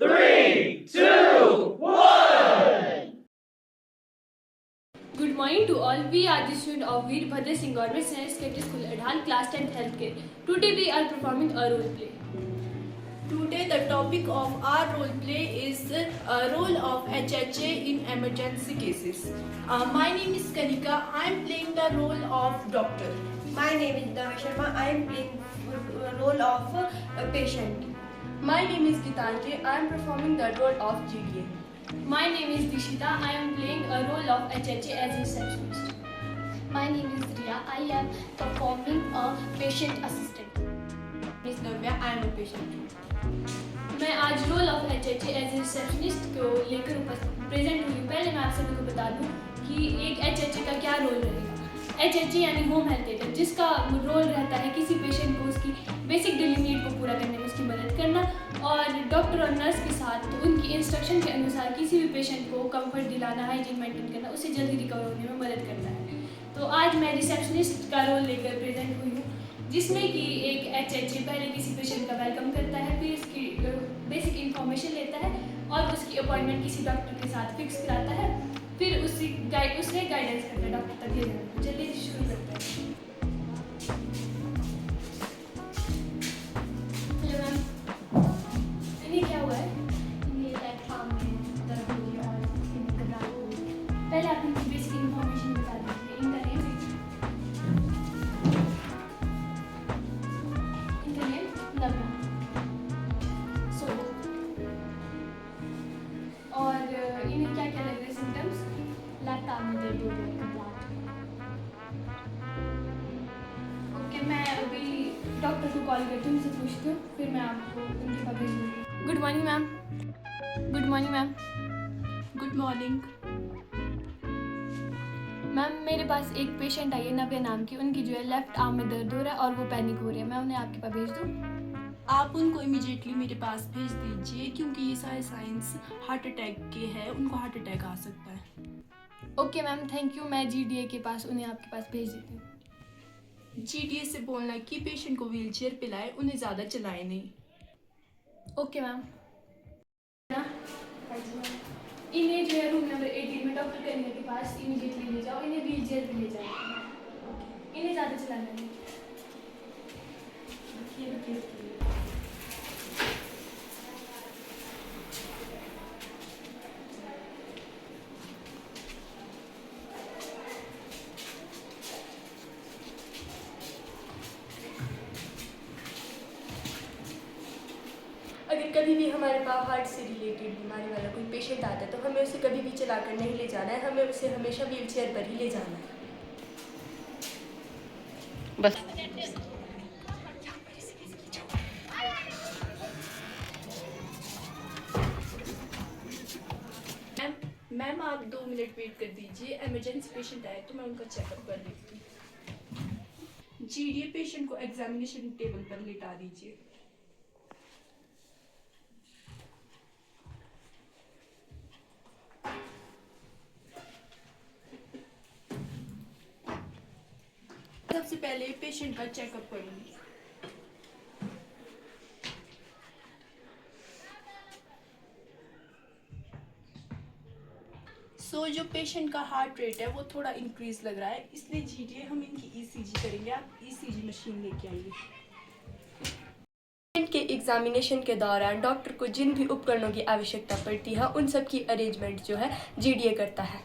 3, 2, 1. Good morning to all. We are the students of Veerbhadra Singh Government Senior Secondary School, Adhan, class 10th Healthcare. Today we are performing a role play. Today the topic of our role play is role of HHA in emergency cases. My name is Kanika. I am playing the role of doctor. My name is Dava Sharma. I am playing role of a patient. My name is Gitanjali. I am performing the role of GDA. My name is Dishita. I am playing a role of HHA as a receptionist. My name is Riya. I am performing a patient assistant. Miss Navya. I am a patient. मैं आज role of HHA as a receptionist को लेकर present हुई हूँ। पहले मैं आप सभी को बता दूँ कि एक HHA का क्या रोल रहेगा। HHA यानी होम हेल्थ एड, जिसका रोल रहता है किसी पेशेंट को उसकी बेसिक डेली नीड को पूरा करने में उसकी मदद करना और डॉक्टर और नर्स के साथ उनकी इंस्ट्रक्शन के अनुसार किसी भी पेशेंट को कंफर्ट दिलाना, हाइजीन मेंटेन करना, उससे जल्दी रिकवर होने में मदद करता है। तो आज मैं रिसेप्शनिस्ट का रोल लेकर प्रेजेंट हुई हूँ, जिसमें कि एक HHA पहले किसी पेशेंट का वेलकम करता है, फिर उसकी बेसिक इन्फॉर्मेशन लेता है और उसकी अपॉइंटमेंट किसी डॉक्टर के साथ फिक्स कराता है, फिर उससे गाइडेंस करता है डॉक्टर तक ले जाना। चलिए शुरू करते हैं। हेलो मैम, इन्हें क्या हुआ है? ये लेफ्ट आर्म में दर्द हो गया और इसकी घबराहट हो गई। पहले आप इनकी बेसिक इन्फॉर्मेशन बता दीजिए। इनका नेम नवना। और इन्हें क्या क्या लग रहे हैं सिम्टम्स? लेफ्ट आर्म में दर्द हो गया, घबराहट। ओके, मैं अभी डॉक्टर को कॉल करती हूँ, उनसे पूछती हूँ, फिर मैं आपको उनके पास भेज दूँगी। Good morning ma'am. Good morning ma'am. Good morning. Ma'am, मेरे पास एक पेशेंट आई है नव्या नाम की। उनकी जो है लेफ्ट आर्म में दर्द हो रहा है और वो पैनिक हो रही है। मैं उन्हें आपके पास भेज दूँ? आप उनको इमीडिएटली मेरे पास भेज दीजिए, क्योंकि ये सारे साइंस हार्ट अटैक के हैं, उनको हार्ट अटैक आ सकता है। Okay ma'am, thank you. मैं GDA के पास उन्हें आपके पास भेज देती हूँ। GDA से बोलना कि पेशेंट को व्हीलचेयर पे लाए, उन्हें ज़्यादा चलाए नहीं। Okay ma'am. इन्हें जो है रूम नंबर 18 में डॉक्टर करीना के पास इमीडिएटली ले जाओ। इन्हें व्हीलचेयर पे ले जाओ। इन्हें ज़्यादा चलाना नहीं। अगर कभी भी हमारे पास हार्ट से रिलेटेड बीमारी वाला कोई पेशेंट आता है तो हमें उसे कभी भी चलाकर नहीं ले जाना है, हमें उसे हमेशा व्हीलचेयर पर ही ले जाना है। बस। मैम आप 2 मिनट वेट कर दीजिए। इमरजेंसी पेशेंट आए तो मैं उनका चेकअप कर देती हूँ। GDA पेशेंट को एग्जामिनेशन टेबल पर लिटा दीजिए। सबसे पहले पेशेंट का चेकअप करूंगी। जो पेशेंट का हार्ट रेट है वो थोड़ा इंक्रीज लग रहा है, इसलिए GDA हम इनकी ECG करेंगे। आप ECG मशीन लेके आइए। पेशेंट के एग्जामिनेशन के दौरान डॉक्टर को जिन भी उपकरणों की आवश्यकता पड़ती है उन सब की अरेंजमेंट जो है GDA करता है।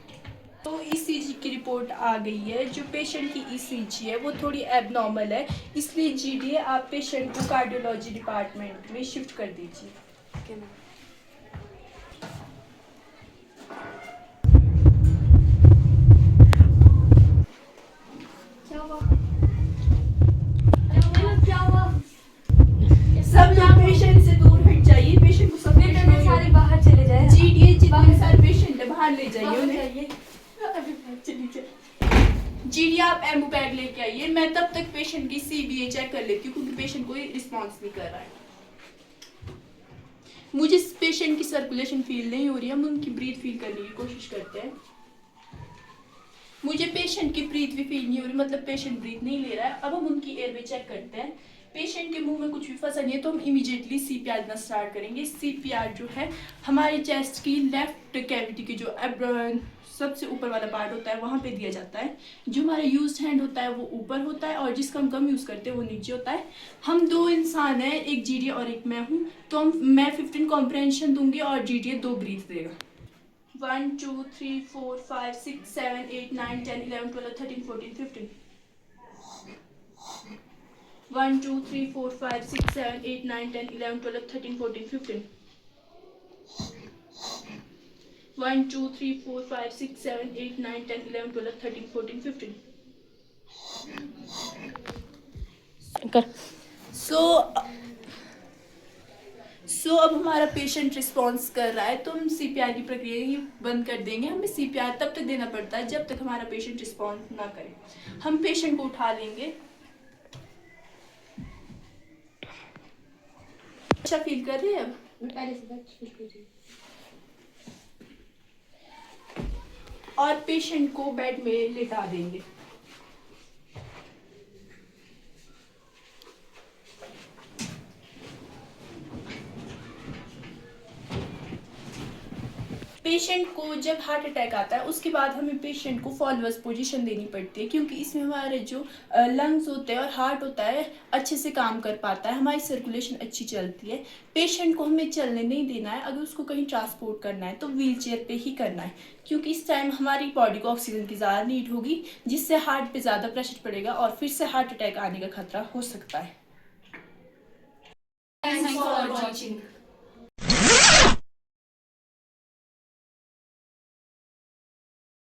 तो ECG की रिपोर्ट आ गई है। जो पेशेंट की ECG है वो थोड़ी एबनॉर्मल है, इसलिए GDA आप पेशेंट को कार्डियोलॉजी डिपार्टमेंट में शिफ्ट कर दीजिए। Okay ma'am. क्या हुआ? सब लोग पेशेंट से दूर हट जाइए। पेशेंट को सब सारे बाहर चले जाए। GDA जितने सारे पेशेंट है बाहर ले जाइए उन्हें। GDA आप एम्बू बैग लेके आइए। मैं तब तक पेशेंट की CBA चेक कर लेती हूँ, क्योंकि पेशेंट कोई रिस्पॉन्स नहीं कर रहा है। मुझे पेशेंट की सर्कुलेशन फील नहीं हो रही है, हम उनकी ब्रीथ फील करने की कोशिश करते हैं। मुझे पेशेंट की ब्रीथ भी फील नहीं हो रही, मतलब पेशेंट ब्रीथ नहीं ले रहा है। अब हम उनकी एयरवे चेक करते हैं। पेशेंट के मुंह में कुछ भी फंसा नहीं है तो हम इमीडिएटली CPR देना स्टार्ट करेंगे। CPR जो है हमारे चेस्ट की लेफ्ट कैविटी के जो सबसे ऊपर वाला पार्ट होता है वहाँ पे दिया जाता है। जो हमारा यूज्ड हैंड होता है वो ऊपर होता है और जिसका हम कम यूज़ करते हैं वो नीचे होता है। हम 2 इंसान हैं, एक GDA और एक मैं हूँ, तो मैं 15 कॉम्प्रहेंशन दूंगी और GDA 2 ब्रीथ देगा। 1 2 3 4 5 6 7 8 9 10 11 12 13 14 15 1 2 3 4 5 6 7 8 9 10 11 12 13 14 15 1 2 3 4 5 6 7 8 9 10 11 12 13 14 15 सो अब हमारा पेशेंट रिस्पॉन्स कर रहा है तो हम CPR की प्रक्रिया ही बंद कर देंगे। हमें CPR तब तक देना पड़ता है जब तक हमारा पेशेंट रिस्पॉन्स ना करे। हम पेशेंट को उठा लेंगे। अच्छा फील कर रहे हैं अब? और पेशेंट को बेड में लेटा देंगे। पेशेंट को जब हार्ट अटैक आता है उसके बाद हमें पेशेंट को फॉलोअर्स पोजीशन देनी पड़ती है, क्योंकि इसमें हमारे जो लंग्स होते हैं और हार्ट होता है अच्छे से काम कर पाता है, हमारी सर्कुलेशन अच्छी चलती है। पेशेंट को हमें चलने नहीं देना है। अगर उसको कहीं ट्रांसपोर्ट करना है तो व्हील चेयर पे ही करना है, क्योंकि इस टाइम हमारी बॉडी को ऑक्सीजन की ज़्यादा नीड होगी, जिससे हार्ट पे ज़्यादा प्रेशर पड़ेगा और फिर से हार्ट अटैक आने का खतरा हो सकता है। Thanks for watching.